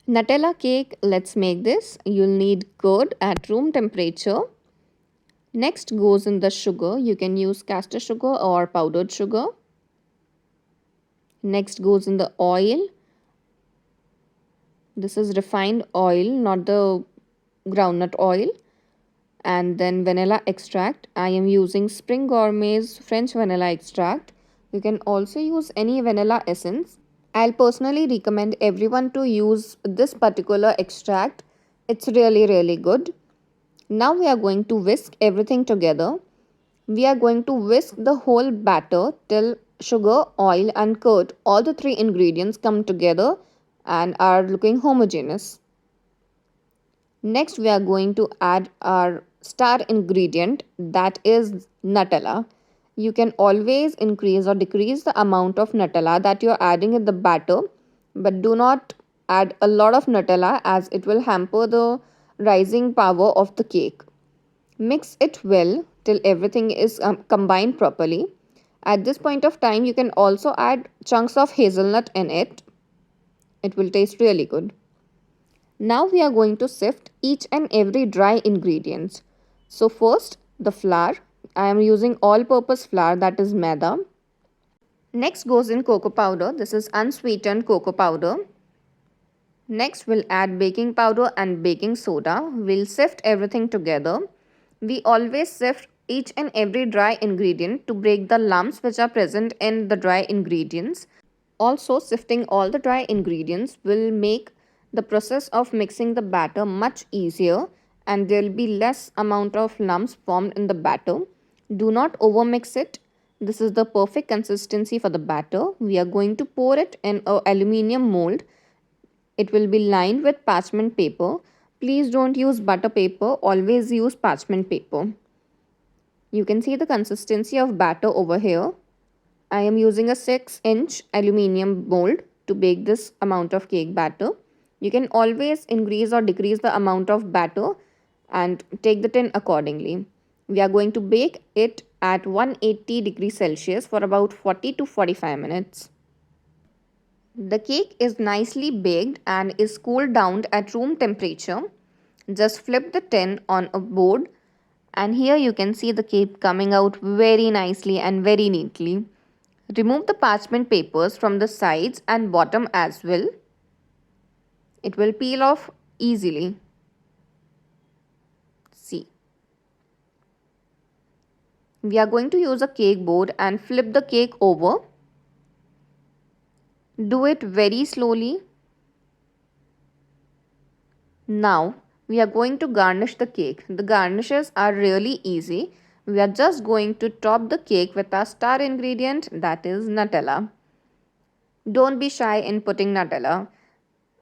Nutella cake, let's make this. You'll need curd at room temperature. Next goes in the sugar. You can use caster sugar or powdered sugar. Next goes in the oil. This is refined oil, not the groundnut oil. And then vanilla extract. I am using Spring Gourmet's French vanilla extract. You can also use any vanilla essence. I'll personally recommend everyone to use this particular extract. It's really good. Now we are going to whisk everything together. We are going to whisk the whole batter till sugar, oil and curd, all the three ingredients come together and are looking homogeneous. Next we are going to add our star ingredient, that is Nutella. You can always increase or decrease the amount of Nutella that you are adding in the batter, but do not add a lot of Nutella as it will hamper the rising power of the cake. Mix it well till everything is combined properly. At this point of time, you can also add chunks of hazelnut in it. It will taste really good. Now we are going to sift each and every dry ingredients. So first, the flour. I am using all-purpose flour, that is maida. Next goes in cocoa powder. This is unsweetened cocoa powder. Next we'll add baking powder and baking soda. We'll sift everything together. We always sift each and every dry ingredient to break the lumps which are present in the dry ingredients. Also, sifting all the dry ingredients will make the process of mixing the batter much easier and there will be less amount of lumps formed in the batter. Do not overmix it. This is the perfect consistency for the batter. We are going to pour it in an aluminium mold. It will be lined with parchment paper. Please don't use butter paper, always use parchment paper. You can see the consistency of batter over here. I am using a 6-inch aluminium mold to bake this amount of cake batter. You can always increase or decrease the amount of batter and take the tin accordingly. We are going to bake it at 180 degrees Celsius for about 40 to 45 minutes. The cake is nicely baked and is cooled down at room temperature. Just flip the tin on a board and here you can see the cake coming out very nicely and very neatly. Remove the parchment papers from the sides and bottom as well. It will peel off easily. See. We are going to use a cake board and flip the cake over. Do it very slowly. Now we are going to garnish the cake. The garnishes are really easy. We are just going to top the cake with our star ingredient, that is Nutella. Don't be shy in putting Nutella.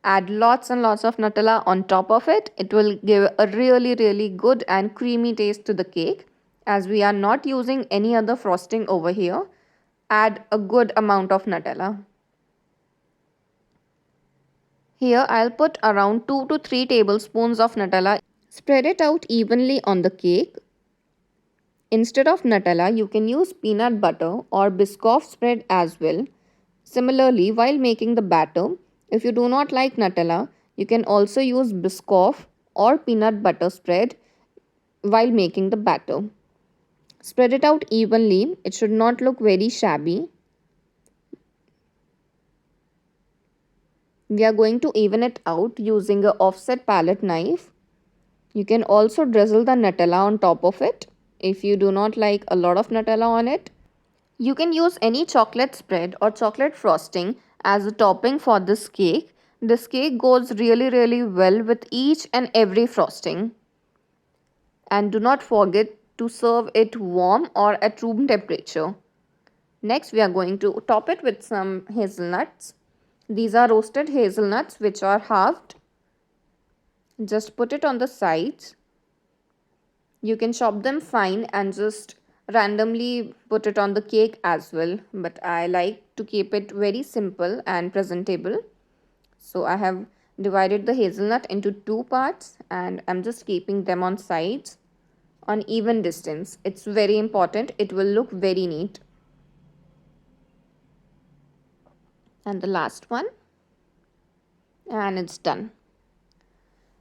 Add lots and lots of Nutella on top of it. It will give a really good and creamy taste to the cake. As we are not using any other frosting over here, add a good amount of Nutella. Here I'll put around 2 to 3 tablespoons of Nutella. Spread it out evenly on the cake. Instead of Nutella, you can use peanut butter or Biscoff spread as well. Similarly, while making the batter, if you do not like Nutella, you can also use Biscoff or peanut butter spread while making the batter. Spread it out evenly. It should not look very shabby. We are going to even it out using an offset palette knife. You can also drizzle the Nutella on top of it if you do not like a lot of Nutella on it. You can use any chocolate spread or chocolate frosting as a topping for this cake. This cake goes really well with each and every frosting. And do not forget to serve it warm or at room temperature. Next we are going to top it with some hazelnuts. These are roasted hazelnuts which are halved. Just put it on the sides. You can chop them fine and just randomly put it on the cake as well. But I like to keep it very simple and presentable. So I have divided the hazelnut into 2 parts and I'm just keeping them on sides on even distance. It's very important. It will look very neat. And the last one. And it's done.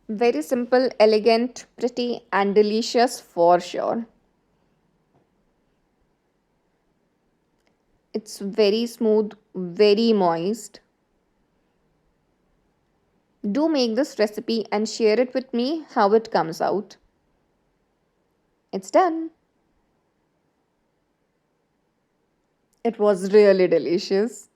Very simple, elegant, pretty, and delicious for sure. It's very smooth, very moist. Do make this recipe and share it with me how it comes out. It's done. It was really delicious.